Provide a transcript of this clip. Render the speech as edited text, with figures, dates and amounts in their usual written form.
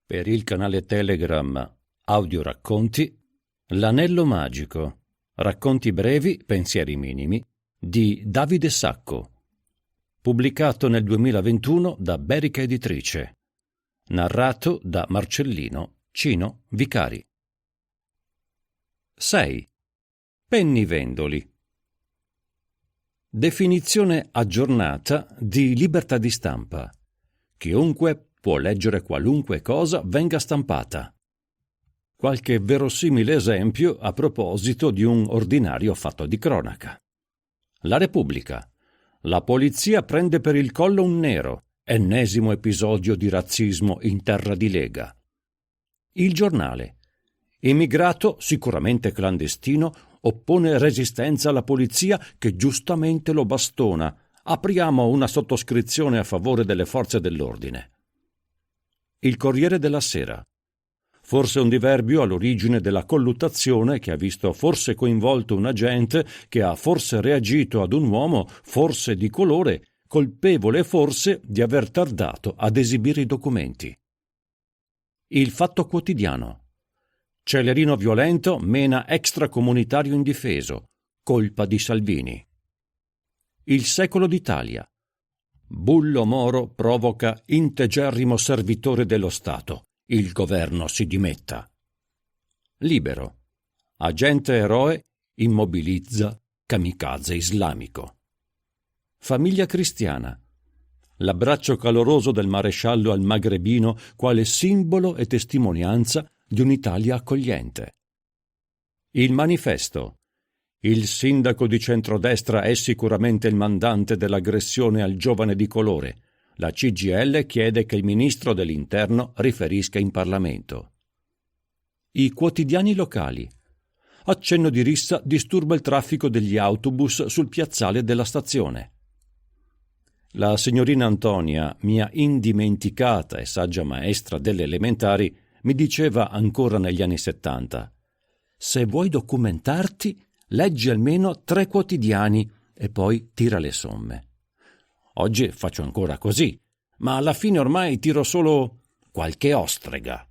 Per il canale Telegram Audio Racconti, L'anello magico, racconti brevi, pensieri minimi, di Davide Sacco, pubblicato nel 2021 da Berica Editrice, narrato da Marcellino Cino Vicari. 6. Pennivendoli. Definizione aggiornata di libertà di stampa. Chiunque può leggere qualunque cosa venga stampata. Qualche verosimile esempio a proposito di un ordinario fatto di cronaca. La Repubblica. La polizia prende per il collo un nero. Ennesimo episodio di razzismo in terra di Lega. Il Giornale. Immigrato, sicuramente clandestino, oppone resistenza alla polizia che giustamente lo bastona. Apriamo una sottoscrizione a favore delle forze dell'ordine. Il Corriere della Sera. Forse un diverbio all'origine della colluttazione che ha visto forse coinvolto un agente che ha forse reagito ad un uomo, forse di colore, colpevole forse di aver tardato ad esibire i documenti. Il Fatto Quotidiano. Celerino violento mena extracomunitario indifeso, colpa di Salvini. Il Secolo d'Italia. Bullo Moro provoca integerrimo servitore dello Stato. Il governo si dimetta. Libero. Agente eroe immobilizza kamikaze islamico. Famiglia Cristiana. L'abbraccio caloroso del maresciallo al magrebino quale simbolo e testimonianza di un'Italia accogliente. Il Manifesto. Il sindaco di centrodestra è sicuramente il mandante dell'aggressione al giovane di colore. La CGIL chiede che il ministro dell'Interno riferisca in Parlamento. I quotidiani locali. Accenno di rissa disturba il traffico degli autobus sul piazzale della stazione. La signorina Antonia, mia indimenticata e saggia maestra delle elementari, mi diceva ancora negli anni 70: se vuoi documentarti, leggi almeno 3 quotidiani e poi tira le somme. Oggi faccio ancora così, ma alla fine ormai tiro solo qualche ostrega.